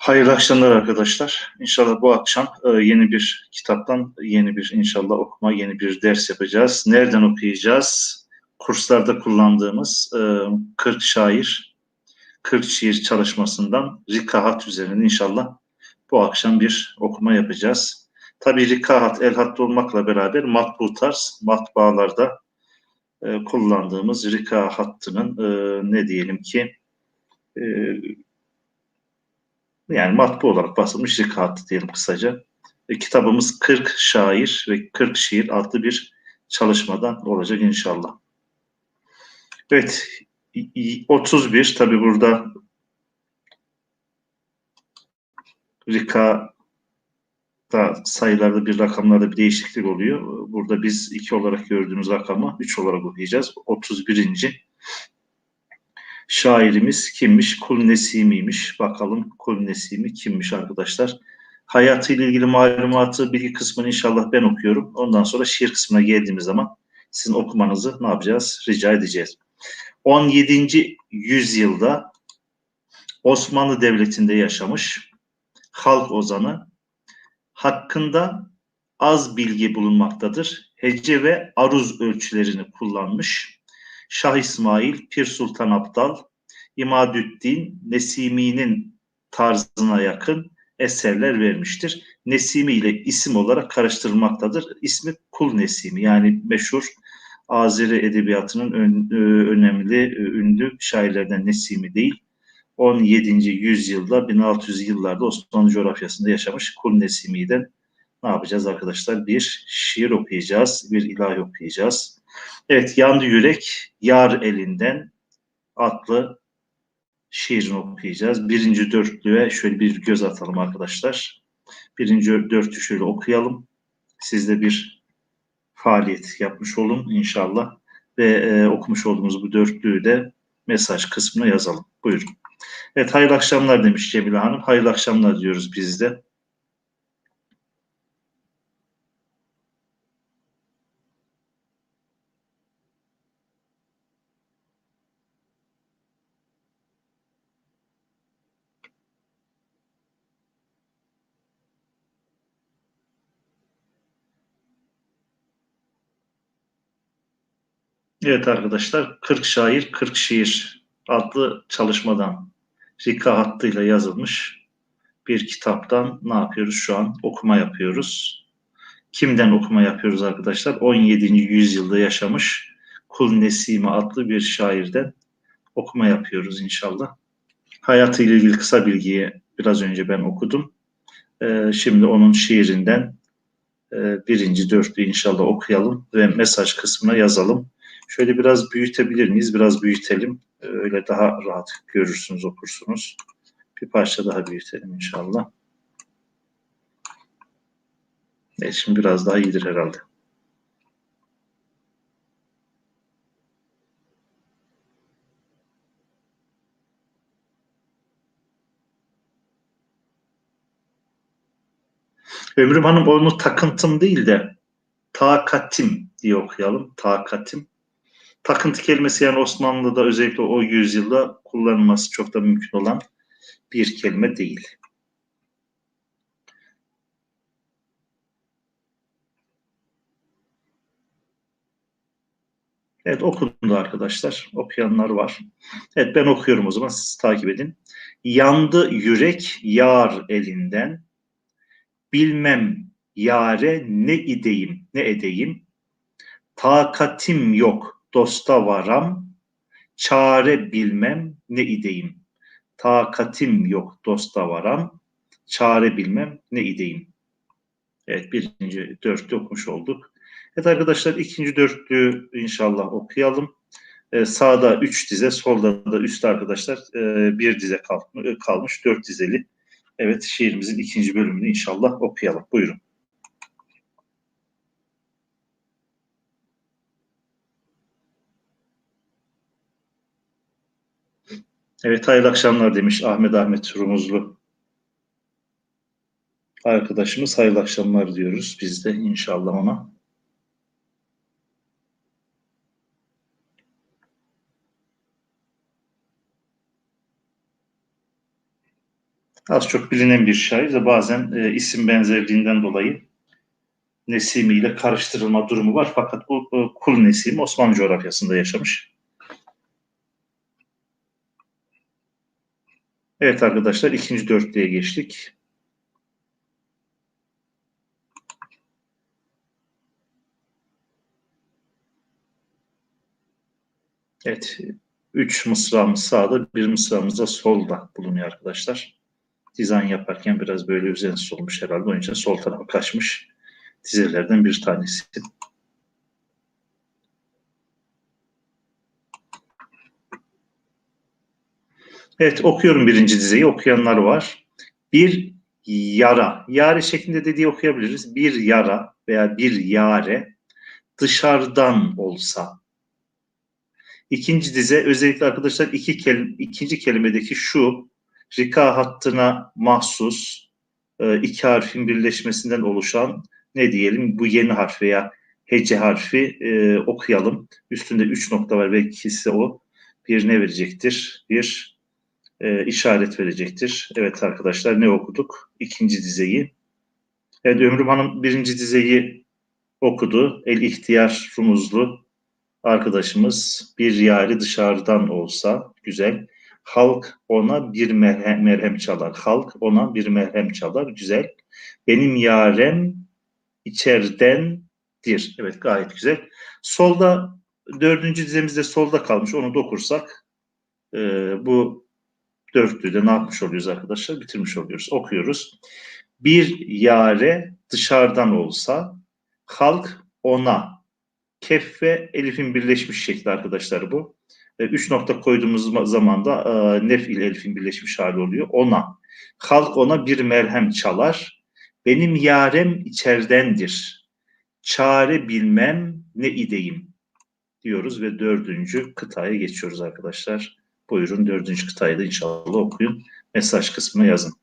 Hayırlı akşamlar arkadaşlar. İnşallah bu akşam yeni bir kitaptan yeni bir inşallah okuma, yeni bir ders yapacağız. Nereden okuyacağız? Kurslarda kullandığımız 40 şair, 40 şiir çalışmasından Rikahat üzerine inşallah bu akşam bir okuma yapacağız. Tabii Rikahat, el hattı olmakla beraber matbu tarz, matbaalarda kullandığımız Rika hattının ne diyelim ki e, yani matbu olarak basılmış Rikahat diyelim kısaca. Kitabımız 40 şair ve 40 şiir adlı bir çalışmadan olacak inşallah. Evet, 31 tabi burada Rika'da sayılarda bir rakamlarda bir değişiklik oluyor. Burada biz 2 olarak gördüğümüz rakamı 3 olarak okuyacağız. 31. Şairimiz kimmiş? Kul Nesimi'ymiş. Bakalım Kul Nesimi kimmiş arkadaşlar? Hayatıyla ilgili malumatı, bilgi kısmını inşallah ben okuyorum. Ondan sonra şiir kısmına geldiğimiz zaman sizin okumanızı ne yapacağız? Rica edeceğiz. 17. yüzyılda Osmanlı Devleti'nde yaşamış halk ozanı, hakkında az bilgi bulunmaktadır. Hece ve aruz ölçülerini kullanmış. Şah İsmail, Pir Sultan Abdal, İmadüddin Nesimi'nin tarzına yakın eserler vermiştir. Nesimi ile isim olarak karıştırılmaktadır. İsmi Kul Nesimi, yani meşhur Azeri edebiyatının önemli, ünlü şairlerden Nesimi değil. 17. yüzyılda 1600 yıllarda Osmanlı coğrafyasında yaşamış Kul Nesimi'den ne yapacağız arkadaşlar? Bir şiir okuyacağız, bir ilahi okuyacağız. Evet, Yandı Yürek Yar Elinden adlı şiirini okuyacağız. Birinci dörtlüğe şöyle bir göz atalım arkadaşlar. Birinci dörtlüğü şöyle okuyalım. Siz de bir faaliyet yapmış olun inşallah. Ve okumuş olduğumuz bu dörtlüğü de mesaj kısmına yazalım. Buyurun. Evet, hayırlı akşamlar demiş Cemile Hanım. Hayırlı akşamlar diyoruz biz de. Evet arkadaşlar, 40 şair 40 şiir adlı çalışmadan Rika hattıyla yazılmış bir kitaptan ne yapıyoruz şu an? Okuma yapıyoruz. Kimden okuma yapıyoruz arkadaşlar? 17. yüzyılda yaşamış Kul Nesimi adlı bir şairden okuma yapıyoruz inşallah. Hayatıyla ilgili kısa bilgiyi biraz önce ben okudum. Şimdi onun şiirinden birinci dörtlüğü inşallah okuyalım ve mesaj kısmına yazalım. Şöyle biraz büyütebilir miyiz? Biraz büyütelim. Öyle daha rahat görürsünüz, okursunuz. Bir parça daha büyütelim inşallah. Evet, şimdi biraz daha iyidir herhalde. Ömrüm Hanım, onu takıntım değil de takatim diye okuyalım. Takatim. Takıntı kelimesi yani Osmanlı'da özellikle o yüzyılda kullanılması çok da mümkün olan bir kelime değil. Evet, okundu arkadaşlar. Okuyanlar var. Evet, ben okuyorum o zaman, siz takip edin. Yandı yürek yar elinden, bilmem yare ne ideyim ne edeyim, takatim yok dosta varam, çare bilmem ne ideyim. Takatim yok dosta varam, çare bilmem ne ideyim. Evet, birinci dörtlü okumuş olduk. Evet arkadaşlar, ikinci dörtlüğü inşallah okuyalım. Sağda 3 dize, solda da üstte arkadaşlar bir dize kalmış, 4 dizeli. Evet, şiirimizin ikinci bölümünü inşallah okuyalım. Buyurun. Evet, hayırlı akşamlar demiş Ahmet Rumuzlu arkadaşımız. Hayırlı akşamlar diyoruz biz de inşallah ona. Az çok bilinen bir şair de bazen isim benzerliğinden dolayı Nesimi ile karıştırılma durumu var. Fakat bu Kul Nesimi Osmanlı coğrafyasında yaşamış. Evet arkadaşlar, ikinci dörtlüğe geçtik. Evet, 3 mısramız sağda, bir mısramız da solda bulunuyor arkadaşlar. Dizayn yaparken biraz böyle üzeriniz olmuş herhalde. Onun için sol tarafa kaçmış dizelerden bir tanesi. Evet, okuyorum birinci dizeyi. Okuyanlar var. Bir yara. Yare şeklinde dediği okuyabiliriz. Bir yara veya bir yare dışarıdan olsa. İkinci dize özellikle arkadaşlar ikinci kelimedeki şu rika hattına mahsus iki harfin birleşmesinden oluşan ne diyelim bu yeni harf veya hece harfi okuyalım. Üstünde 3 nokta var ve ikisi o. Bir ne verecektir? Bir işaret verecektir. Evet arkadaşlar, ne okuduk? İkinci dizeyi. Evet, Ömrüm Hanım birinci dizeyi okudu. El ihtiyar rumuzlu arkadaşımız bir yari dışarıdan olsa güzel. Halk ona bir merhem çalar. Halk ona bir merhem çalar. Güzel. Benim yarem içerdendir. Evet, gayet güzel. Solda dördüncü dizemizde solda kalmış. Onu da okursak bu dörtlüyü de ne yapmış oluyoruz arkadaşlar? Bitirmiş oluyoruz. Okuyoruz. Bir yare dışarıdan olsa halk ona. Kef ve elifin birleşmiş şekli arkadaşlar bu. Üç nokta koyduğumuz zaman da nef ile elifin birleşmiş hali oluyor. Ona. Halk ona bir merhem çalar. Benim yarem içerdendir. Çare bilmem ne ideyim diyoruz ve dördüncü kıtaya geçiyoruz arkadaşlar. Buyurun dördüncü kıtayı da inşallah okuyun. Mesaj kısmına yazın.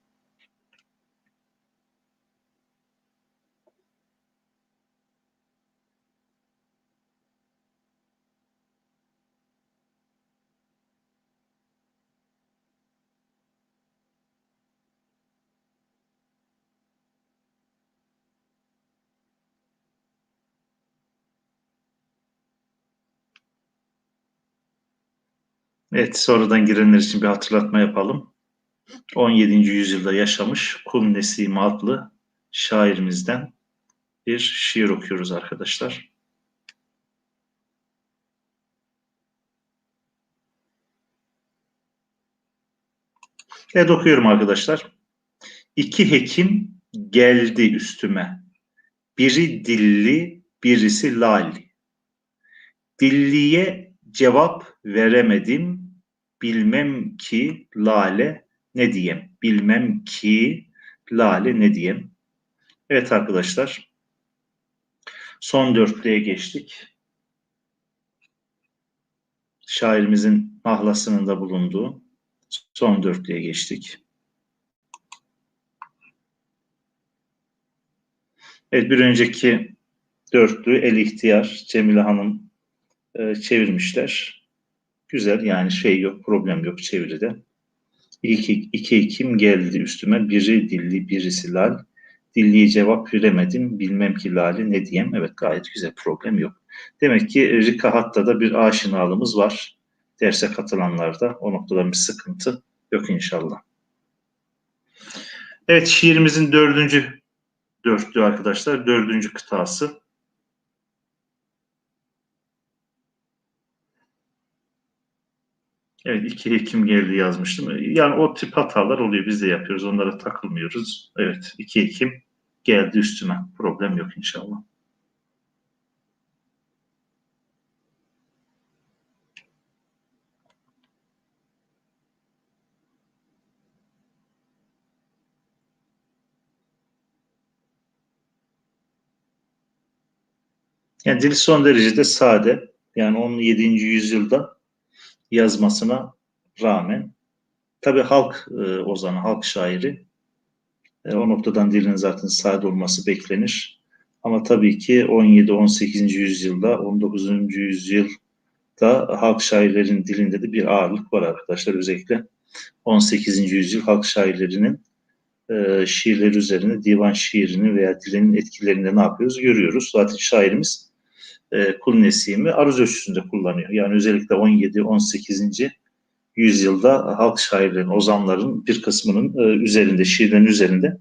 Evet, sonradan girenler için bir hatırlatma yapalım. 17. yüzyılda yaşamış Kul Nesimi adlı şairimizden bir şiir okuyoruz arkadaşlar. Evet, okuyorum arkadaşlar. İki hekim geldi üstüme. Biri dilli, birisi lal. Dilliye cevap veremedim. Bilmem ki lale ne diyeyim. Bilmem ki lale ne diyeyim. Evet arkadaşlar. Son dörtlüğe geçtik. Şairimizin mahlasının da bulunduğu son dörtlüğe geçtik. Evet, bir önceki dörtlüğü El İhtiyar, Cemile Hanım çevirmişler. Güzel, yani şey yok, problem yok çeviride. İki hekim geldi üstüme, biri dilli, birisi lal. Dilliye cevap veremedim, bilmem ki lali ne diyeyim. Evet, gayet güzel, problem yok. Demek ki Rikahat'ta da bir aşinalığımız var. Derse katılanlarda o noktada bir sıkıntı yok inşallah. Evet, şiirimizin dörtlüğü arkadaşlar, dördüncü kıtası. Evet, iki hekim geldi yazmıştım. Yani o tip hatalar oluyor. Biz de yapıyoruz. Onlara takılmıyoruz. Evet, iki hekim geldi üstüme. Problem yok inşallah. Yani dil son derecede sade. Yani 17. yüzyılda yazmasına rağmen tabii halk ozanı, halk şairi. O noktadan dilin zaten sade olması beklenir. Ama tabii ki 17-18. yüzyılda, 19. yüzyılda halk şairlerin dilinde de bir ağırlık var arkadaşlar. Özellikle 18. yüzyıl halk şairlerinin şiirleri üzerine divan şiirinin veya dilinin etkilerinde ne yapıyoruz görüyoruz. Zaten şairimiz Kul Nesim'i aruz ölçüsünde kullanıyor. Yani özellikle 17-18. yüzyılda halk şairlerin, ozanların bir kısmının üzerinde, şiirlerin üzerinde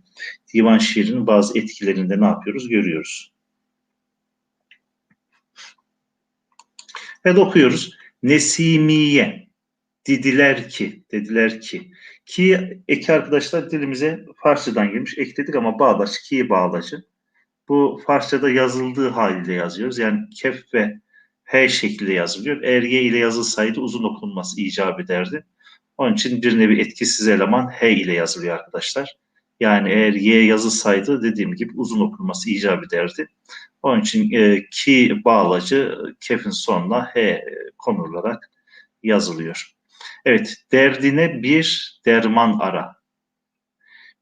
divan şiirinin bazı etkilerinde ne yapıyoruz görüyoruz. Ve okuyoruz. Nesimiye, dediler ki eki arkadaşlar dilimize Farsçadan girmiş, ekledik ama bağlaç, ki bağlacı. Bu Farsçada yazıldığı haliyle yazıyoruz. Yani kef ve h şekilde yazılıyor. Eğer y ile yazılsaydı uzun okunması icap ederdi. Onun için bir nevi etkisiz eleman h ile yazılıyor arkadaşlar. Yani eğer y yazılsaydı dediğim gibi uzun okunması icap ederdi. Onun için ki bağlacı kefin sonuna h konularak yazılıyor. Evet, derdine bir derman ara.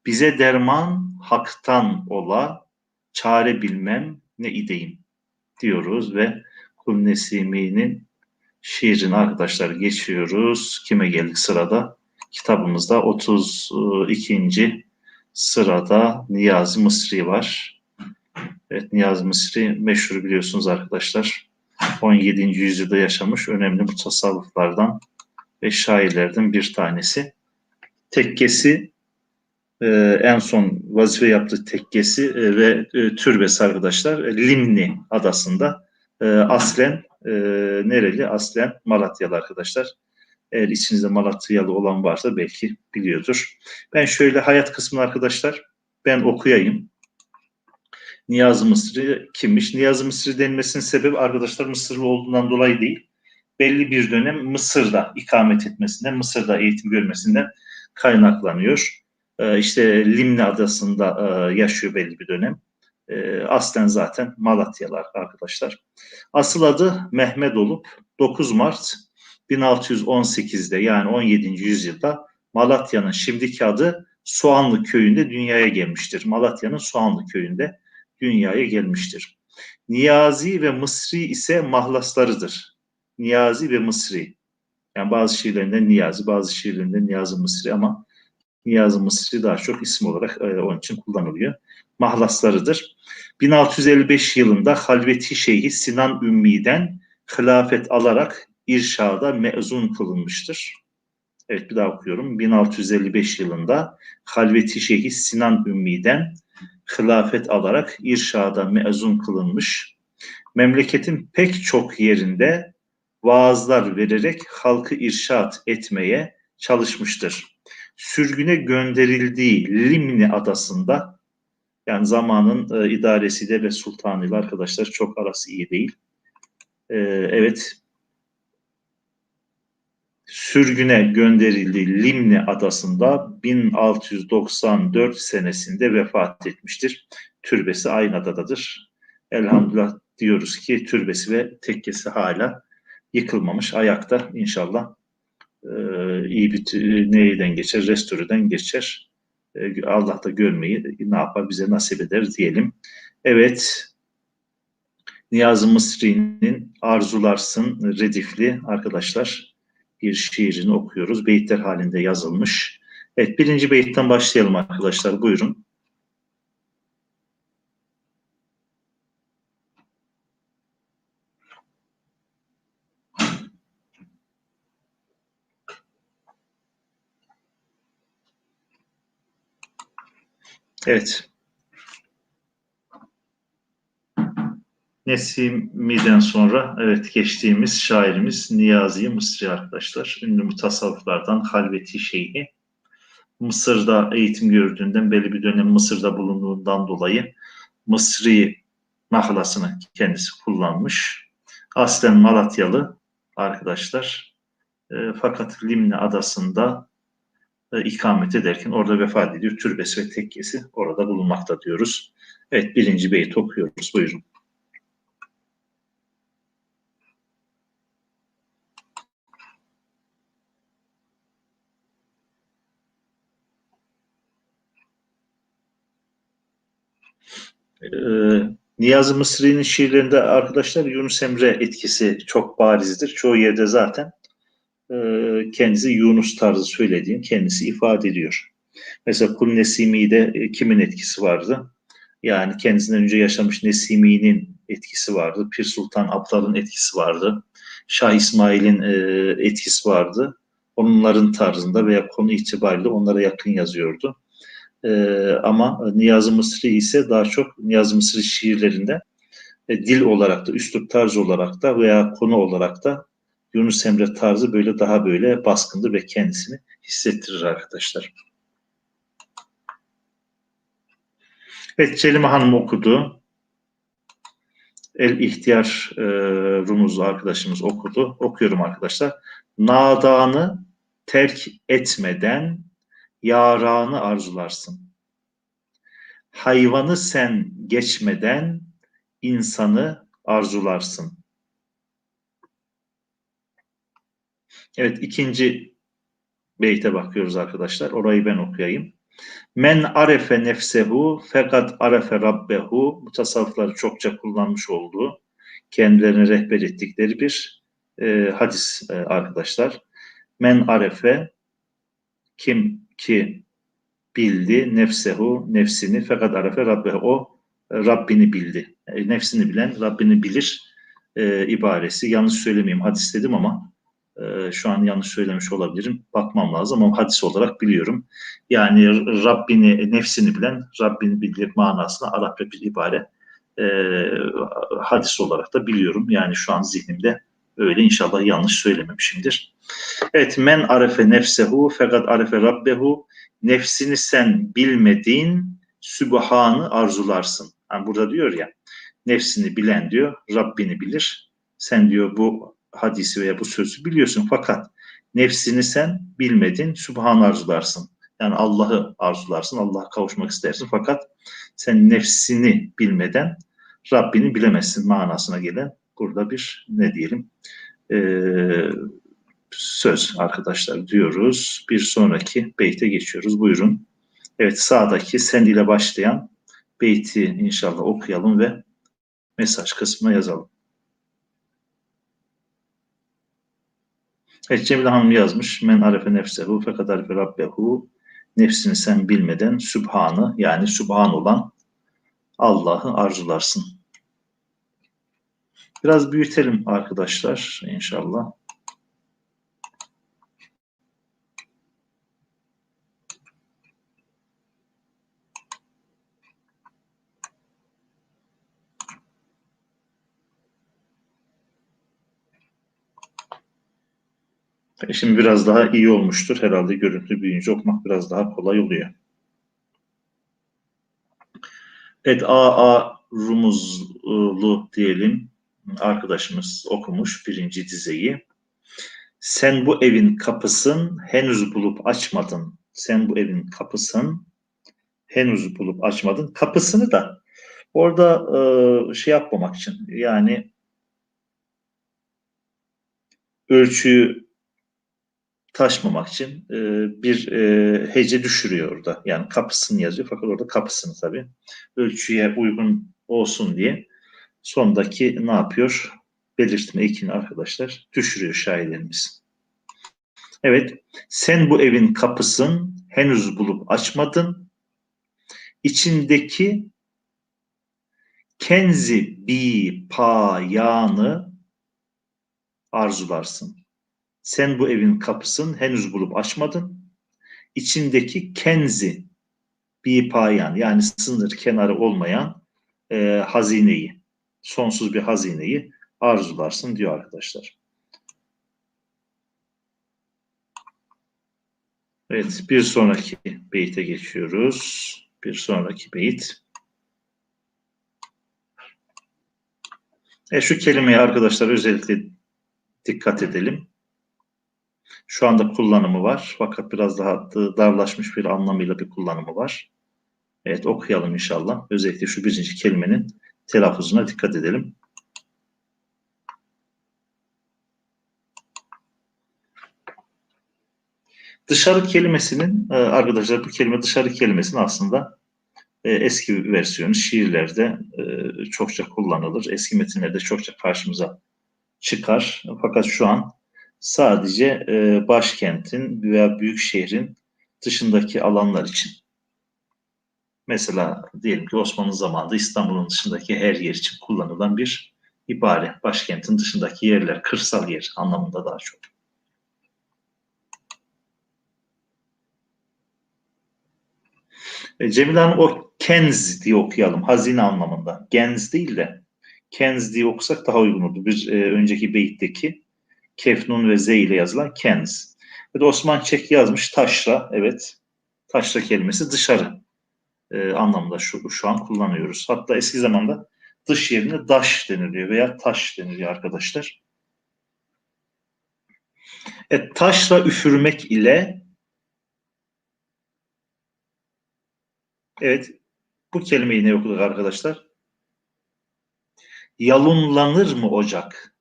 Bize derman haktan ola, çare bilmem ne ideyim diyoruz ve Kul Nesimi'nin şiirini arkadaşlar geçiyoruz. Kime geldik sırada? Kitabımızda 32. sırada Niyazi Mısri var. Evet, Niyazi Mısri meşhur biliyorsunuz arkadaşlar. 17. yüzyılda yaşamış önemli mutasavvıflardan ve şairlerden bir tanesi. Tekkesi en son vazife yaptığı tekkesi ve türbesi arkadaşlar Limni adasında. Aslen nereli? Aslen Malatyalı arkadaşlar. Eğer içinizde Malatyalı olan varsa belki biliyordur. Ben şöyle hayat kısmını arkadaşlar ben okuyayım. Niyazi Mısri kimmiş? Niyazi Mısri denmesinin sebebi arkadaşlar Mısırlı olduğundan dolayı değil. Belli bir dönem Mısır'da ikamet etmesinden, Mısır'da eğitim görmesinden kaynaklanıyor. İşte Limni Adası'nda yaşıyor belli bir dönem. Aslen zaten Malatyalı arkadaşlar. Asıl adı Mehmet olup 9 Mart 1618'de yani 17. yüzyılda Malatya'nın şimdiki adı Soğanlı köyünde dünyaya gelmiştir. Malatya'nın Soğanlı köyünde dünyaya gelmiştir. Niyazi ve Mısri ise mahlaslarıdır. Niyazi ve Mısri. Yani bazı şiirlerinde Niyazi, bazı şiirlerinde Niyazi Mısri ama Niyazi Mısri daha çok isim olarak onun için kullanılıyor. Mahlaslarıdır. 1655 yılında Halveti Şeyhi Sinan Ümmi'den hilafet alarak irşada mezun kılınmıştır. Evet bir daha okuyorum. 1655 yılında Halveti Şeyhi Sinan Ümmi'den hilafet alarak irşada mezun kılınmış. Memleketin pek çok yerinde vaazlar vererek halkı irşat etmeye çalışmıştır. Sürgüne gönderildiği Limni adasında yani zamanın idaresiyle ve sultanıyla arkadaşlar çok arası iyi değil. Evet sürgüne gönderildiği Limni adasında 1694 senesinde vefat etmiştir. Türbesi aynı adadadır. Elhamdülillah diyoruz ki türbesi ve tekkesi hala yıkılmamış, ayakta inşallah iyi bir neyden geçer, restoreden geçer. Allah da görmeyi ne yapar bize nasip eder diyelim. Evet, Niyazi Mısri'nin Arzularsın redifli arkadaşlar bir şiirini okuyoruz. Beyitler halinde yazılmış. Evet, birinci beyitten başlayalım arkadaşlar. Buyurun. Evet. Nesimi'den sonra evet geçtiğimiz şairimiz Niyazi Mısri arkadaşlar. Ünlü mutasavvıflardan Halveti Şeyhi. Mısır'da eğitim gördüğünden belli bir dönem Mısır'da bulunduğundan dolayı Mısri nahlasını kendisi kullanmış. Aslen Malatyalı arkadaşlar. Fakat Limni adasında ikamet ederken orada vefat ediyor. Türbesi ve tekkesi orada bulunmakta diyoruz. Evet birinci beyt okuyoruz. Buyurun. Niyazi Mısri'nin şiirlerinde arkadaşlar Yunus Emre etkisi çok barizdir. Çoğu yerde zaten kendisi Yunus tarzı söylediğini kendisi ifade ediyor. Mesela Kul Nesimi'de kimin etkisi vardı? Yani kendisinden önce yaşamış Nesimi'nin etkisi vardı. Pir Sultan Abdal'ın etkisi vardı. Şah İsmail'in etkisi vardı. Onların tarzında veya konu itibariyle onlara yakın yazıyordu. Ama Niyazi Mısri ise daha çok Niyazi Mısri şiirlerinde dil olarak da, üslup tarzı olarak da veya konu olarak da Yunus Emre tarzı böyle daha böyle baskındır ve kendisini hissettirir arkadaşlar. Evet, Celime Hanım okudu. El İhtiyar Rumuz arkadaşımız okudu. Okuyorum arkadaşlar. Nadanı terk etmeden yaranı arzularsın. Hayvanı sen geçmeden insanı arzularsın. Evet, ikinci beyte bakıyoruz arkadaşlar. Orayı ben okuyayım. Men arefe nefsehu fakat arefe rabbehu. Bu tasavvufları çokça kullanmış olduğu, kendilerine rehber ettikleri bir hadis arkadaşlar. Men arefe, kim ki bildi nefsehu, nefsini, fakat arefe rabbehu, o Rabbini bildi. Nefsini bilen Rabbini bilir ibaresi. Yanlış söylemeyeyim, hadis dedim ama şu an yanlış söylemiş olabilirim. Bakmam lazım ama hadis olarak biliyorum. Yani Rabbini, nefsini bilen Rabbini bilir manasına Arapça bir ibare. E, Hadis olarak da biliyorum. Yani şu an zihnimde öyle, inşallah yanlış söylememişimdir. Evet, men arefe nefsehu fakat arefe rabbehu, nefsini sen bilmediğin sübhanı arzularsın. Yani burada diyor ya, nefsini bilen diyor Rabbini bilir. Sen diyor bu hadisi veya bu sözü biliyorsun fakat nefsini sen bilmedin, sübhanı arzularsın. Yani Allah'ı arzularsın, Allah'a kavuşmak istersin fakat sen nefsini bilmeden Rabbini bilemezsin manasına gelen burada bir ne diyelim söz arkadaşlar diyoruz. Bir sonraki beyte geçiyoruz. Buyurun. Evet, sağdaki sen ile başlayan beyti inşallah okuyalım ve mesaj kısmına yazalım. Evet, Cemile Hanım yazmış. Men arefe nefsehu fakat arefe rabbehu. Nefsini sen bilmeden Sübhan'ı, yani Sübhan olan Allah'ı arzularsın. Biraz büyütelim arkadaşlar inşallah. Şimdi biraz daha iyi olmuştur. Herhalde görüntü büyüyünce okumak biraz daha kolay oluyor. Evet, A.A. Rumuzlu diyelim arkadaşımız okumuş birinci dizeyi. Sen bu evin kapısın henüz bulup açmadın. Sen bu evin kapısın henüz bulup açmadın. Kapısını da orada şey yapmamak için, yani ölçüyü taşmamak için bir hece düşürüyor orada. Yani kapısını yazıyor fakat orada kapısını tabii ölçüye uygun olsun diye sondaki ne yapıyor? Belirtme ekini arkadaşlar düşürüyor şairlerimiz. Evet, sen bu evin kapısın henüz bulup açmadın. İçindeki kenzi bi payanı arzularsın. Sen bu evin kapısın henüz bulup açmadın. İçindeki kenzi bi payan, yani sınır kenarı olmayan hazineyi, sonsuz bir hazineyi arzularsın diyor arkadaşlar. Evet, bir sonraki beyte geçiyoruz. Bir sonraki beyit. Şu kelimeye arkadaşlar özellikle dikkat edelim. Şu anda kullanımı var fakat biraz daha darlaşmış bir anlamıyla bir kullanımı var. Evet, okuyalım inşallah. Özellikle şu birinci kelimenin telaffuzuna dikkat edelim. Dışarı kelimesinin arkadaşlar, bu kelime dışarı kelimesinin aslında eski bir versiyonu şiirlerde çokça kullanılır. Eski metinlerde çokça karşımıza çıkar. Fakat şu an sadece başkentin veya büyük şehrin dışındaki alanlar için. Mesela diyelim ki Osmanlı zamanında İstanbul'un dışındaki her yer için kullanılan bir ibare. Başkentin dışındaki yerler, kırsal yer anlamında daha çok. Cemile Hanım o Kenz diye okuyalım. Hazine anlamında. Genz değil de Kenz diye okusak daha uygun oldu. Bir önceki beyitteki Kef, Nun ve Z ile yazılan Kenz. Evet, Osman Çek yazmış taşra. Evet. Taşra kelimesi dışarı anlamda şu an kullanıyoruz. Hatta eski zamanda dış yerine daş deniliyor veya taş deniliyor arkadaşlar. Taşla üfürmek ile evet bu kelimeyi ne okuduk arkadaşlar? Yalunlanır mı ocak?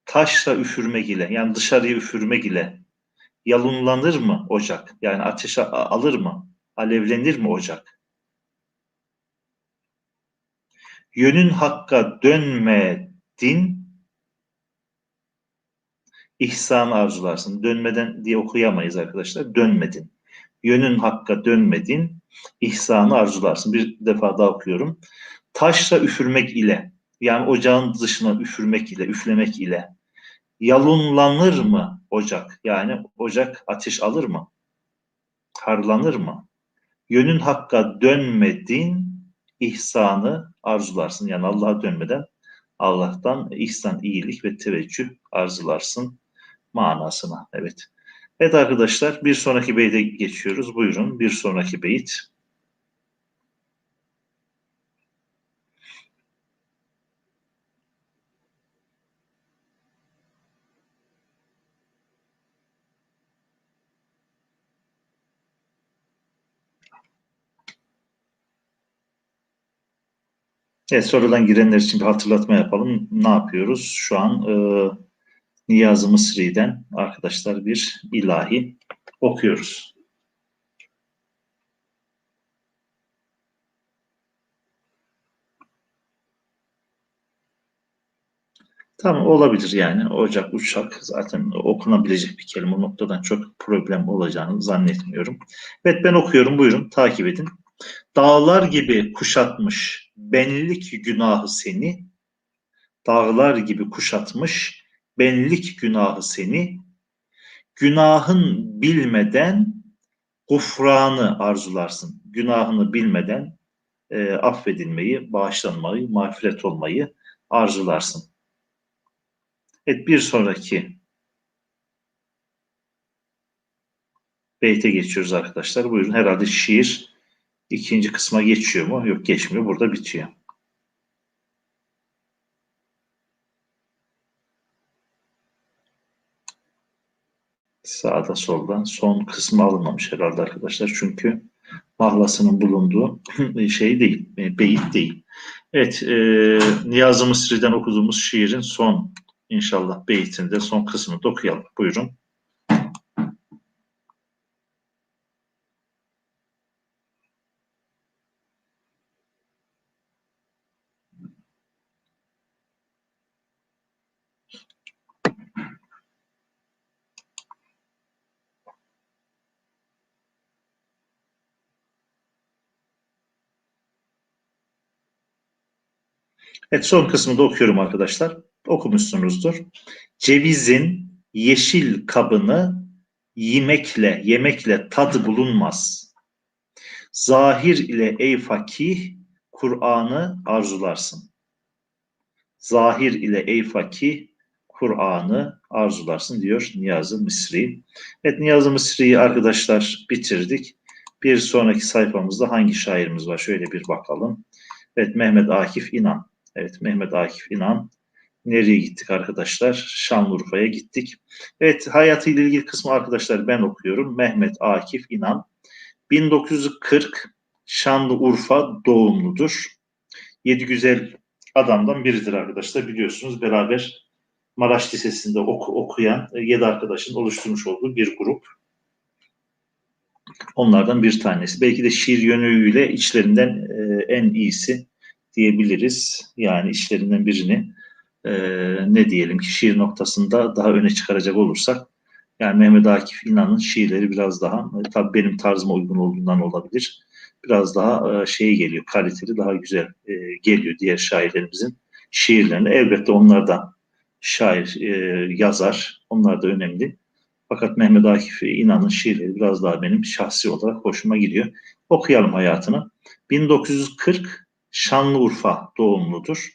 Taşla üfürmek ile yani dışarıya üfürmek ile yalunlanır mı ocak? Yani ateşe alır mı? Alevlenir mi ocak? Yönün hakka dönmedin, ihsanı arzularsın. Dönmeden diye okuyamayız arkadaşlar. Dönmedin. Yönün hakka dönmedin, ihsanı arzularsın. Bir defa daha okuyorum. Taşla üfürmek ile, yani ocağın dışına üfürmek ile, üflemek ile yalunlanır mı ocak? Yani ocak ateş alır mı? Harlanır mı? Yönün hakka dönmedin, ihsanı arzularsın. Yani Allah'a dönmeden Allah'tan ihsan, iyilik ve teveccüh arzularsın manasına. Evet. Evet arkadaşlar bir sonraki beyte geçiyoruz. Buyurun bir sonraki beyit. Evet, sonradan girenler için bir hatırlatma yapalım. Ne yapıyoruz? Şu an Niyazi Mısri'den arkadaşlar bir ilahi okuyoruz. Tamam olabilir yani. Ocak, uçak zaten okunabilecek bir kelime. O noktadan çok problem olacağını zannetmiyorum. Evet ben okuyorum. Buyurun takip edin. Dağlar gibi kuşatmış benlik günahı seni. Dağlar gibi kuşatmış benlik günahı seni. Günahın bilmeden gufranı arzularsın. Günahını bilmeden affedilmeyi, bağışlanmayı, mağfiret olmayı arzularsın. Evet bir sonraki beyte geçiyoruz arkadaşlar. Buyurun herhalde şiir ikinci kısma geçiyor mu? Yok geçmiyor. Burada bitiyor. Sağda soldan son kısmı alınmamış herhalde arkadaşlar. Çünkü mahlasının bulunduğu şey değil, beyit değil. Evet, Niyazi Mısri'den okuduğumuz şiirin son inşallah beytinde son kısmını da okuyalım. Buyurun. Evet son kısmını da okuyorum arkadaşlar. Okumuşsunuzdur. Cevizin yeşil kabını yemekle tadı bulunmaz. Zahir ile ey fakih Kur'an'ı arzularsın. Zahir ile ey fakih Kur'an'ı arzularsın diyor Niyazi Mısri. Evet Niyazi Mısri'yi arkadaşlar bitirdik. Bir sonraki sayfamızda hangi şairimiz var? Şöyle bir bakalım. Evet Mehmet Akif İnan. Evet Mehmet Akif İnan. Nereye gittik arkadaşlar? Şanlıurfa'ya gittik. Evet hayatıyla ilgili kısmı arkadaşlar ben okuyorum. Mehmet Akif İnan. 1940 Şanlıurfa doğumludur. Yedi güzel adamdan biridir arkadaşlar. Biliyorsunuz beraber Maraş Lisesi'nde okuyan 7 arkadaşın oluşturmuş olduğu bir grup. Onlardan bir tanesi. Belki de şiir yönüyle içlerinden en iyisi diyebiliriz. Yani içlerinden birini ne diyelim ki şiir noktasında daha öne çıkaracak olursak Yani Mehmet Akif İnan'ın şiirleri biraz daha tabii benim tarzıma uygun olduğundan olabilir. Biraz daha şey geliyor, kaliteli, daha güzel geliyor diğer şairlerimizin şiirlerine. Elbette onlar da şair, yazar. Onlar da önemli. Fakat Mehmet Akif İnan'ın şiirleri biraz daha benim şahsi olarak hoşuma gidiyor. Okuyalım hayatını. 1940 Şanlıurfa doğumludur.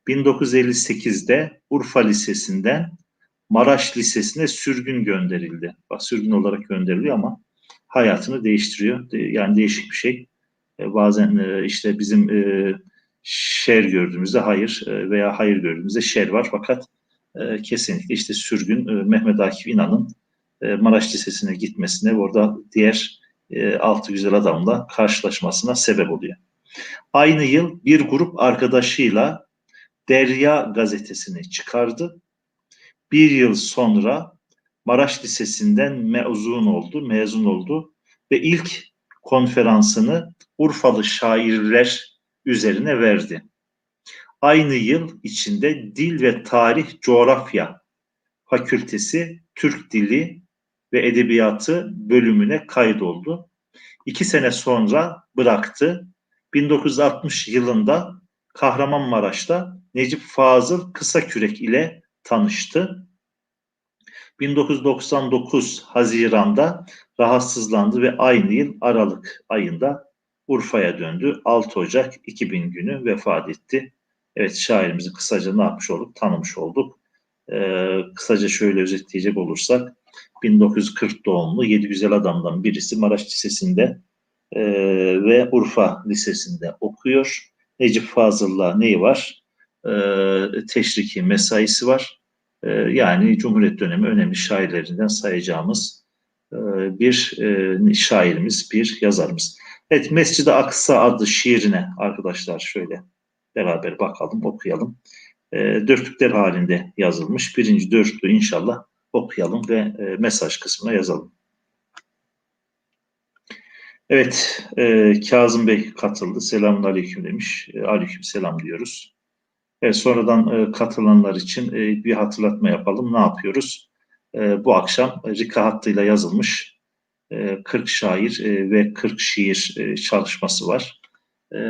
1958'de Urfa Lisesi'nden Maraş Lisesi'ne sürgün gönderildi. Bak, sürgün olarak gönderiliyor ama hayatını değiştiriyor. Yani değişik bir şey. Bazen işte bizim şer gördüğümüzde hayır veya hayır gördüğümüzde şer var. Fakat kesinlikle işte sürgün Mehmet Akif İnan'ın Maraş Lisesi'ne gitmesine ve orada diğer altı güzel adamla karşılaşmasına sebep oluyor. Aynı yıl bir grup arkadaşıyla Derya gazetesini çıkardı. Bir yıl sonra Maraş Lisesi'nden mezun oldu ve ilk konferansını Urfalı şairler üzerine verdi. Aynı yıl içinde Dil ve Tarih Coğrafya Fakültesi Türk Dili ve Edebiyatı bölümüne kaydoldu. 2 sene sonra bıraktı. 1960 yılında Kahramanmaraş'ta Necip Fazıl Kısakürek ile tanıştı. 1999 Haziran'da rahatsızlandı ve aynı yıl Aralık ayında Urfa'ya döndü. 6 Ocak 2000 günü vefat etti. Evet, şairimizi kısaca ne yapmış olduk? Tanımış olduk. Kısaca şöyle özetleyecek olursak 1940 doğumlu 7 güzel adamdan birisi Maraş Lisesi'nde ve Urfa Lisesi'nde okuyor. Necip Fazıl'la neyi var? Teşriki mesaisi var. Yani Cumhuriyet dönemi önemli şairlerinden sayacağımız bir şairimiz, bir yazarımız. Evet, Mescid-i Aksa adlı şiirine arkadaşlar şöyle beraber bakalım, okuyalım. Dörtlükler halinde yazılmış. Birinci dörtlüğü inşallah okuyalım ve mesaj kısmına yazalım. Evet, Kazım Bey katıldı. Selamun aleyküm demiş. Aleyküm selam diyoruz. Evet, sonradan katılanlar için bir hatırlatma yapalım. Ne yapıyoruz? Bu akşam Rika hattıyla yazılmış 40 şair ve 40 şiir çalışması var.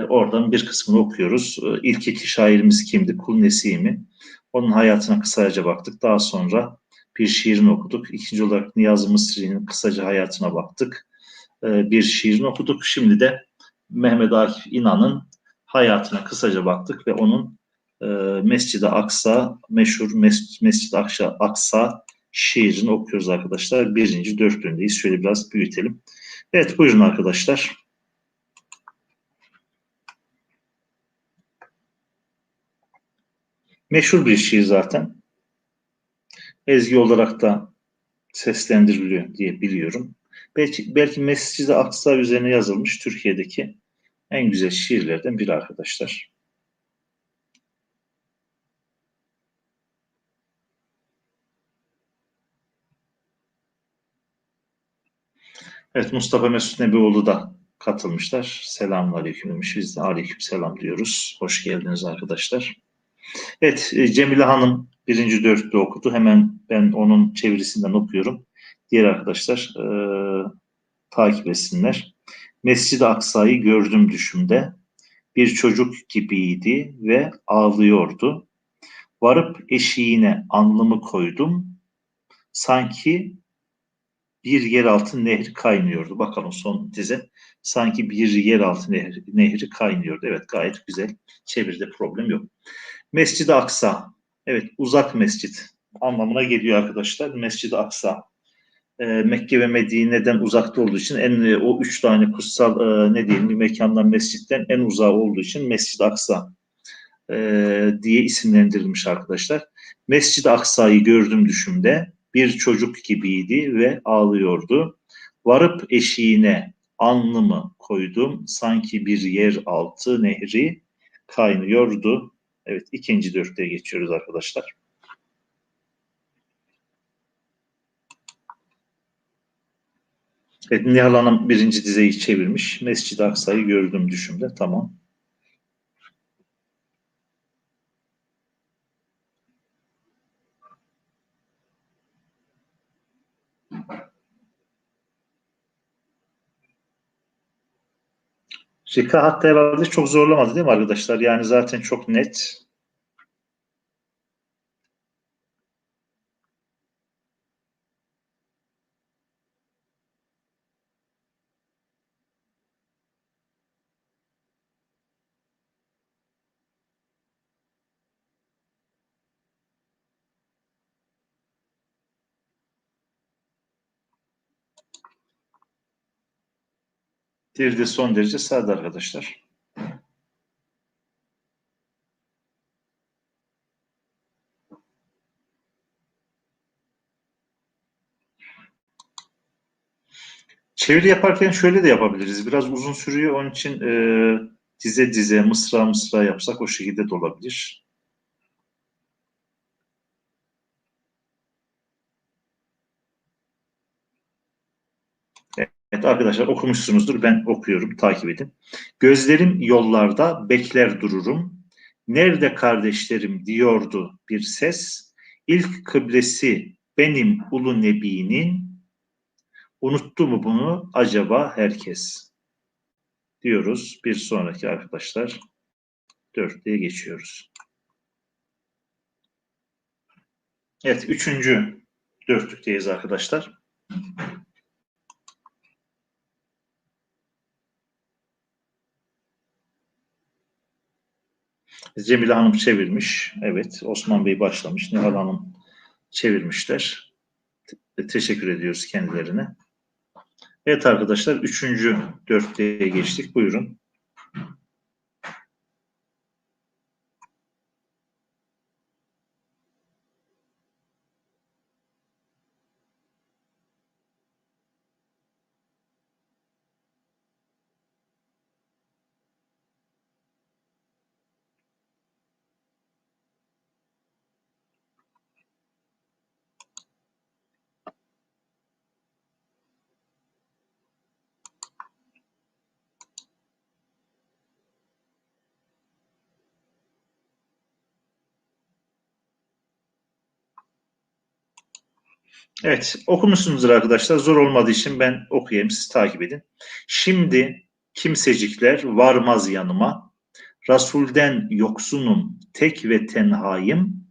Oradan bir kısmını okuyoruz. İlk iki şairimiz kimdi? Kul Nesimi. Onun hayatına kısaca baktık. Daha sonra bir şiirini okuduk. İkinci olarak Niyazi Mısri'nin kısaca hayatına baktık. Bir şiirini okuduk. Şimdi de Mehmet Akif İnan'ın hayatına kısaca baktık ve onun Mescid-i Aksa, meşhur Mescid-i Aksa şiirini okuyoruz arkadaşlar. Birinci dörtlüğündeyiz. Şöyle biraz büyütelim. Evet, buyurun arkadaşlar. Meşhur bir şiir zaten. Ezgi olarak da seslendiriliyor diye biliyorum. Belki Mescid-i Aksa üzerine yazılmış Türkiye'deki en güzel şiirlerden biri arkadaşlar. Evet, Mustafa Mesut Nebioğlu da katılmışlar. Selamun aleyküm demiş. Biz de aleyküm selam diyoruz. Hoş geldiniz arkadaşlar. Evet, Cemile Hanım birinci dörtlüğü okudu. Hemen ben onun çevirisinden okuyorum. Diğer arkadaşlar takip etsinler. Mescid-i Aksa'yı gördüm düşümde. Bir çocuk gibiydi ve ağlıyordu. Varıp eşiğine alnımı koydum. Sanki bir yeraltı nehri kaynıyordu. Bakalım son dize. Sanki bir yeraltı nehri kaynıyordu. Evet, gayet güzel. Çeviride problem yok. Mescid-i Aksa. Evet, uzak mescit anlamına geliyor arkadaşlar. Mescid-i Aksa. Mekke ve Medine'den uzakta olduğu için o üç tane kutsal ne diyelim bir mekandan mescitten en uzağı olduğu için Mescid-i Aksa diye isimlendirilmiş arkadaşlar. Mescid-i Aksa'yı gördüm düşümde. Bir çocuk gibiydi ve ağlıyordu. Varıp eşiğine alnımı koydum. Sanki bir yeraltı nehri kaynıyordu. Evet, ikinci dörtlüğe geçiyoruz arkadaşlar. Evet, Nihal Hanım birinci dizeyi çevirmiş. Mescid-i Aksa'yı gördüm düşümde. Tamam. Rika hatta herhalde çok zorlamadı değil mi arkadaşlar? Yani zaten çok net. Bir de son derece sade arkadaşlar. Çeviri yaparken şöyle de yapabiliriz. Biraz uzun sürüyor. Onun için dize dize, mısra mısra yapsak o şekilde de olabilir. Evet arkadaşlar okumuşsunuzdur. Ben okuyorum. Takip edin. Gözlerim yollarda bekler dururum. Nerede kardeşlerim diyordu bir ses. İlk kıblesi benim ulu nebinin. Unuttu mu bunu acaba herkes? Diyoruz. Bir sonraki arkadaşlar dörtlüğe geçiyoruz. Evet, üçüncü dörtlükteyiz arkadaşlar. Cemile Hanım çevirmiş. Evet, Osman Bey başlamış. Nihal Hanım çevirmişler. Teşekkür ediyoruz kendilerine. Evet arkadaşlar, üçüncü dörtlüğe geçtik. Buyurun. Evet, okumuşsunuzdur arkadaşlar. Zor olmadığı için ben okuyayım, siz takip edin. Şimdi kimsecikler varmaz yanıma. Rasulden yoksunum, tek ve tenhayım.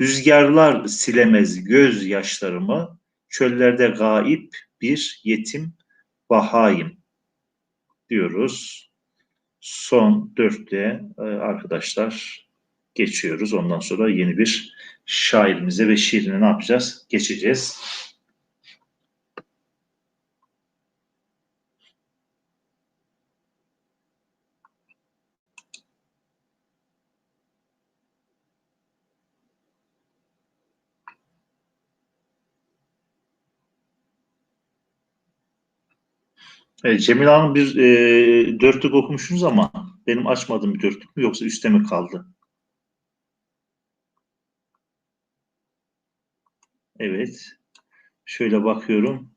Rüzgarlar silemez gözyaşlarımı. Çöllerde gayip bir yetim vahayım diyoruz. Son dörtlüğe arkadaşlar geçiyoruz. Ondan sonra yeni bir şairimize ve şiirine ne yapacağız? Geçeceğiz. Evet, Cemil Hanım bir dörtlük okumuşsunuz ama benim açmadığım bir dörtlük mü yoksa üstte mi kaldı? Evet. Şöyle bakıyorum.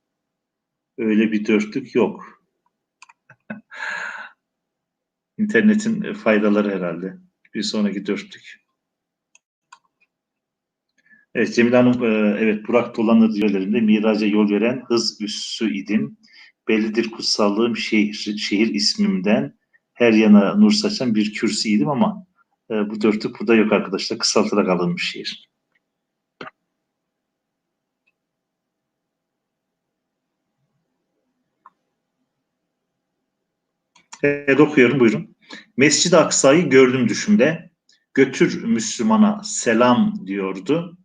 Öyle bir dörtlük yok. İnternetin faydaları herhalde. Bir sonraki dörtlük. Evet Cemil Hanım, evet Burak dolanır diyorlarında miraca yol veren hız üssü idim. Bellidir kutsallığım şehir ismimden. Her yana nur saçan bir kürsüydim ama bu dörtlük burada yok arkadaşlar. Kısaltarak alınmış şiir. Evet okuyorum buyurun. Mescid-i Aksa'yı gördüm düşümde. Götür Müslümana selam diyordu.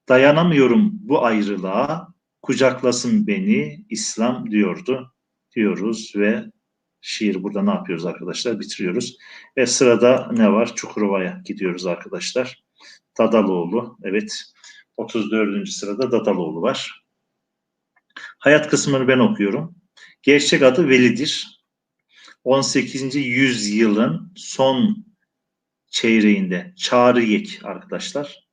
Dayanamıyorum bu ayrılığa. Kucaklasın beni İslam diyordu. Diyoruz ve şiir burada ne yapıyoruz arkadaşlar? Bitiriyoruz. Ve sırada ne var? Çukurova'ya gidiyoruz arkadaşlar. Dadaloğlu. Evet. 34. sırada Dadaloğlu var. Hayat kısmını ben okuyorum. Gerçek adı Veli'dir. 18. yüzyılın son çeyreğinde Çağrıyek arkadaşlar.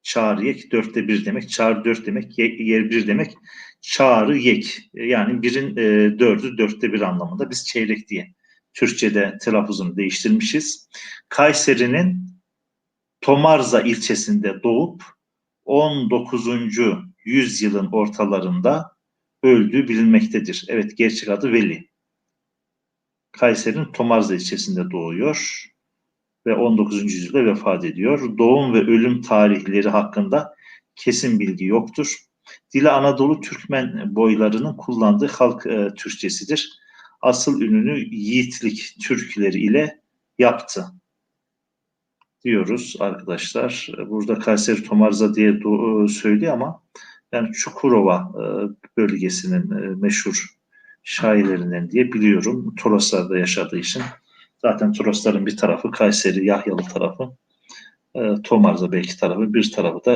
Çağrıyek dörtte bir demek. Çağrı dört demek. Yer bir demek. Çağrıyek. Yani birin dördü dörtte bir anlamında. Biz çeyrek diye Türkçe'de telaffuzunu değiştirmişiz. Kayseri'nin Tomarza ilçesinde doğup 19. yüzyılın ortalarında öldüğü bilinmektedir. Evet gerçek adı Veli. Kayseri'nin Tomarza ilçesinde doğuyor ve 19. yüzyılda vefat ediyor. Doğum ve ölüm tarihleri hakkında kesin bilgi yoktur. Dili Anadolu Türkmen boylarının kullandığı halk Türkçesidir. Asıl ününü yiğitlik türküleri ile yaptı diyoruz arkadaşlar. Burada Kayseri Tomarza diye söylüyor ama yani Çukurova bölgesinin meşhur şairlerinden diye biliyorum. Toroslar'da yaşadığı için. Zaten Torosların bir tarafı Kayseri, Yahyalı tarafı, Tomarza belki tarafı, bir tarafı da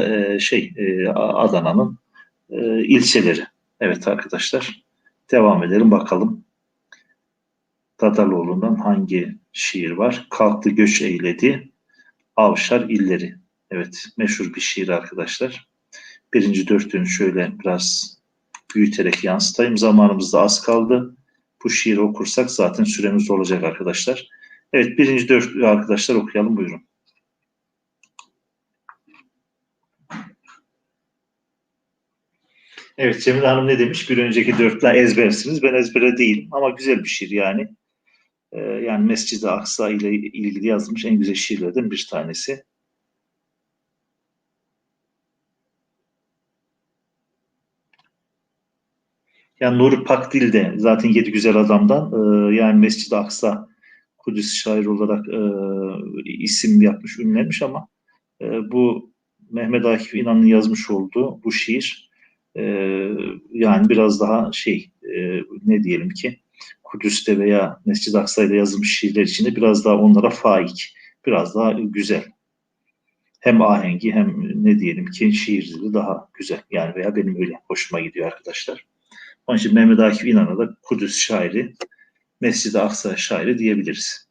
Adana'nın ilçeleri. Evet arkadaşlar, devam edelim bakalım. Dadaloğlu'ndan hangi şiir var? Kalktı göç eyledi, Avşar illeri. Evet, meşhur bir şiir arkadaşlar. Birinci dörtlüğünü şöyle biraz büyüterek yansıtayım. Zamanımızda az kaldı. Bu şiiri okursak zaten süremiz olacak arkadaşlar. Evet, birinci dörtlüğü arkadaşlar okuyalım, buyurun. Evet, Cemile Hanım ne demiş? Bir önceki dörtlüğü ezbersiniz. Ben ezbere değilim ama güzel bir şiir yani. Yani Mescid-i Aksa ile ilgili yazılmış en güzel şiirlerden bir tanesi. Yani Nuri Pakdil de zaten Yedi Güzel Adam'dan yani Mescid-i Aksa Kudüs şair olarak isim yapmış, ünlenmiş ama bu Mehmet Akif İnan'ın yazmış olduğu bu şiir e, yani biraz daha ne diyelim ki Kudüs'te veya Mescid-i Aksa'da yazılmış şiirler içinde biraz daha onlara faik, biraz daha güzel. Hem ahengi hem ne diyelim ki şiir dili daha güzel. Yani veya benim öyle hoşuma gidiyor arkadaşlar. Onun için Mehmet Akif İnan'a da Kudüs şairi, Mescid-i Aksa şairi diyebiliriz.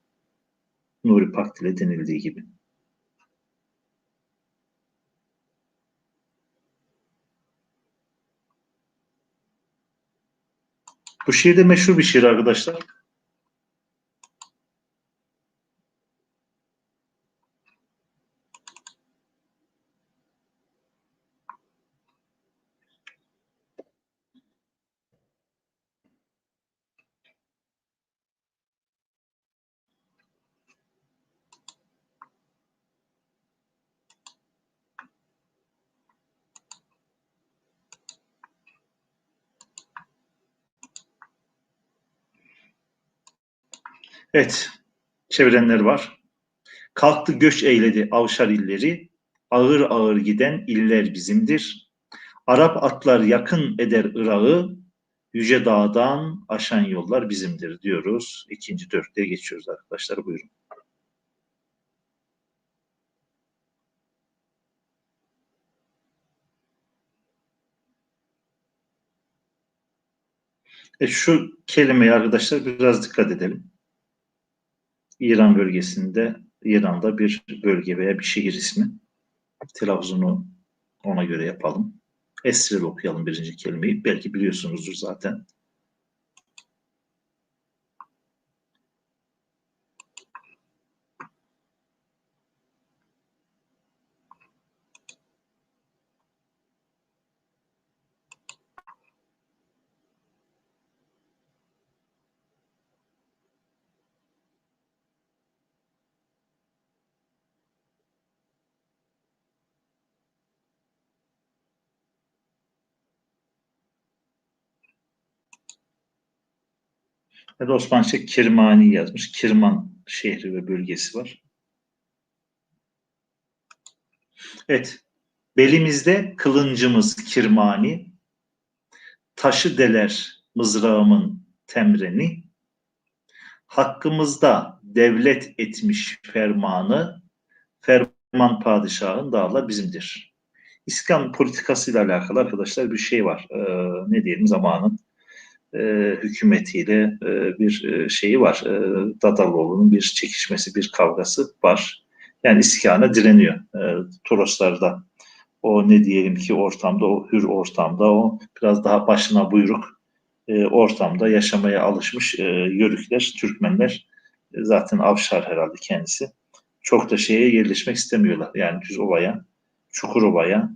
Nuri Pakdil'e denildiği gibi. Bu şiir de meşhur bir şiir arkadaşlar. Evet, çevirenler var. Kalktı göç eyledi Avşar illeri, ağır ağır giden iller bizimdir. Arap atlar yakın eder Irak'ı, yüce dağdan aşan yollar bizimdir diyoruz. İkinci dörtlüğe geçiyoruz arkadaşlar, buyurun. Şu kelimeye arkadaşlar biraz dikkat edelim. İran bölgesinde, İran'da bir bölge veya bir şehir ismi. Telaffuzunu ona göre yapalım. Esrel okuyalım birinci kelimeyi. Belki biliyorsunuzdur zaten. Ya da Osmanlıca Kirmani yazmış. Kirman şehri ve bölgesi var. Evet. Belimizde kılıncımız kirmani, taşı deler mızrağımın temreni, hakkımızda devlet etmiş fermanı, ferman padişahın dağlar bizimdir. İskan politikasıyla alakalı arkadaşlar bir şey var. Ne diyelim, zamanın hükümetiyle bir şeyi var. Dadaloğlu'nun bir çekişmesi, bir kavgası var. Yani iskana direniyor. Toroslarda o ne diyelim ki ortamda, o hür ortamda, o biraz daha başına buyruk ortamda yaşamaya alışmış Yörükler, Türkmenler, zaten Avşar herhalde kendisi. Çok da şeye yerleşmek istemiyorlar. Yani düz ovaya, Çukurova'ya,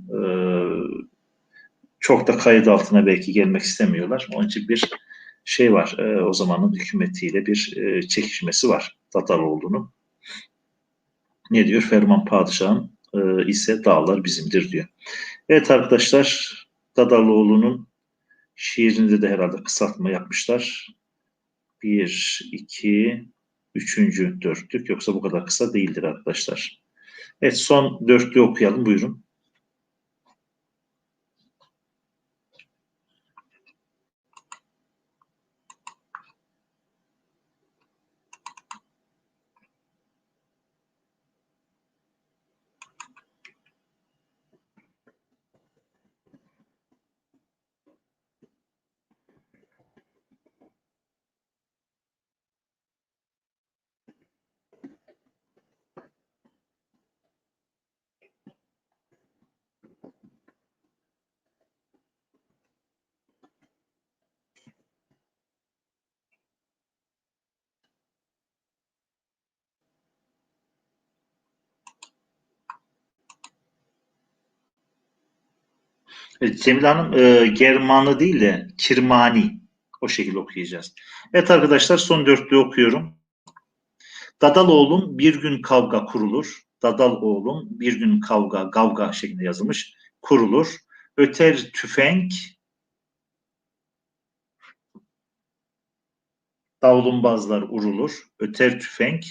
çok da kayıt altına belki gelmek istemiyorlar. Onun için bir şey var, o zamanın hükümetiyle bir çekişmesi var Dadaloğlu'nun. Ne diyor? Ferman Padişah'ın ise dağlar bizimdir diyor. Evet arkadaşlar, Dadaloğlu'nun şiirinde de herhalde kısaltma yapmışlar. Bir, iki, üçüncü dörtlük. Yoksa bu kadar kısa değildir arkadaşlar. Evet, son dörtlüğü okuyalım. Buyurun. Evet, Cemile Hanım, Germanlı değil de Kirmani. O şekilde okuyacağız. Evet arkadaşlar, son dörtlüğü okuyorum. Dadal oğlum bir gün kavga kurulur. Dadal oğlum bir gün kavga, gavga şeklinde yazılmış. Kurulur. Öter tüfenk, davlumbazlar urulur. Öter tüfenk,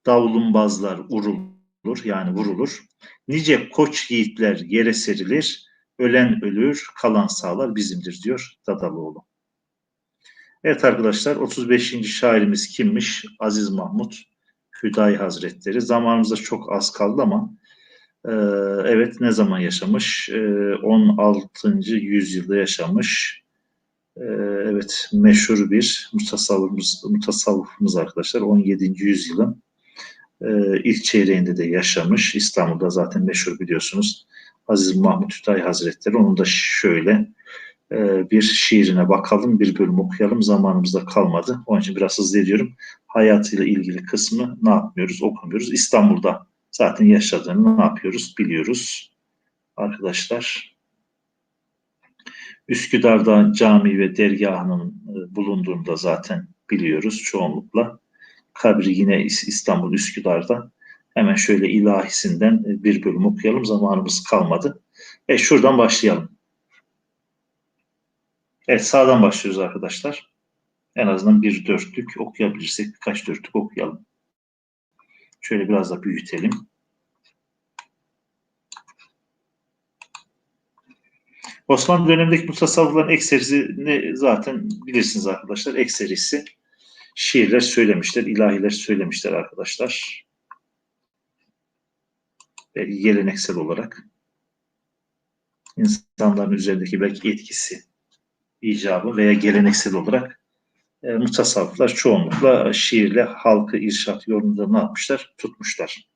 davlumbazlar urulur. Yani vurulur. Nice koç yiğitler yere serilir. Ölen ölür, kalan sağlar bizimdir diyor Dadaloğlu. Evet arkadaşlar, 35. şairimiz kimmiş? Aziz Mahmut Hüdayi Hazretleri. Zamanımızda çok az kaldı ama evet, ne zaman yaşamış? 16. yüzyılda yaşamış. Evet, meşhur bir mutasavvıfımız arkadaşlar. 17. yüzyılın ilk çeyreğinde de yaşamış. İstanbul'da zaten meşhur, biliyorsunuz. Aziz Mahmut Hüdayi Hazretleri. Onun da şöyle bir şiirine bakalım, bir bölüm okuyalım. Zamanımızda kalmadı. Onun için biraz hızlı ediyorum. Hayatıyla ilgili kısmı ne yapmıyoruz? Okumuyoruz. İstanbul'da zaten yaşadığını ne yapıyoruz? Biliyoruz arkadaşlar. Üsküdar'da cami ve dergahının bulunduğunu da zaten biliyoruz çoğunlukla. Kabri yine İstanbul Üsküdar'da. Hemen şöyle ilahisinden bir bölüm okuyalım. Zamanımız kalmadı. Şuradan başlayalım. Evet, sağdan başlıyoruz arkadaşlar. En azından bir dörtlük okuyabilirsek birkaç dörtlük okuyalım. Şöyle biraz da büyütelim. Osmanlı dönemindeki mutasavvıfların ekserisini zaten bilirsiniz arkadaşlar. Ekserisi şiirler söylemişler, ilahiler söylemişler arkadaşlar. Geleneksel olarak insanların üzerindeki belki etkisi icabı veya geleneksel olarak mutasavvıflar çoğunlukla şiirle halkı irşat yolunda ne yapmışlar? Tutmuşlar.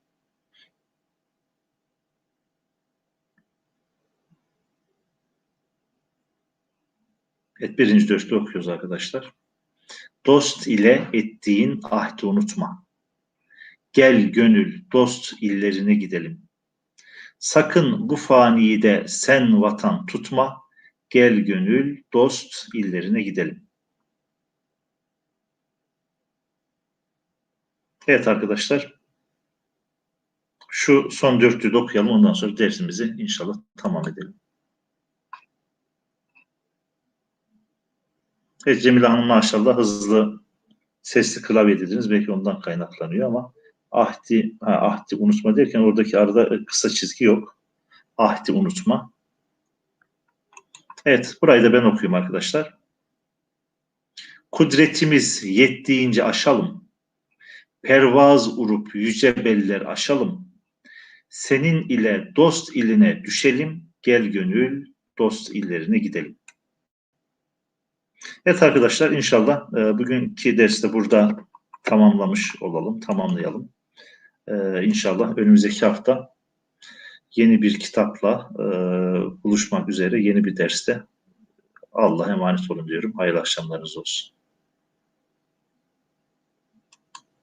Evet, birinci dörtlüğü okuyoruz arkadaşlar. Dost ile ettiğin ahdi unutma. Gel gönül dost illerine gidelim. Sakın bu faniyi de sen vatan tutma. Gel gönül dost illerine gidelim. Evet arkadaşlar, şu son dörtlüğü de okuyalım. Ondan sonra dersimizi inşallah tamam edelim. Evet, Cemile Hanım maşallah hızlı sesli klavye dediniz. Belki ondan kaynaklanıyor ama ahdi unutma derken oradaki arada kısa çizgi yok. Ahdi unutma. Evet, burayı da ben okuyayım arkadaşlar. Kudretimiz yettiğince aşalım. Pervaz urup yüce beller aşalım. Senin ile dost iline düşelim. Gel gönül dost illerine gidelim. Evet arkadaşlar, inşallah bugünkü derste burada tamamlayalım. İnşallah önümüzdeki hafta yeni bir kitapla buluşmak üzere yeni bir derste. Allah'a emanet olun diyorum. Hayırlı akşamlarınız olsun.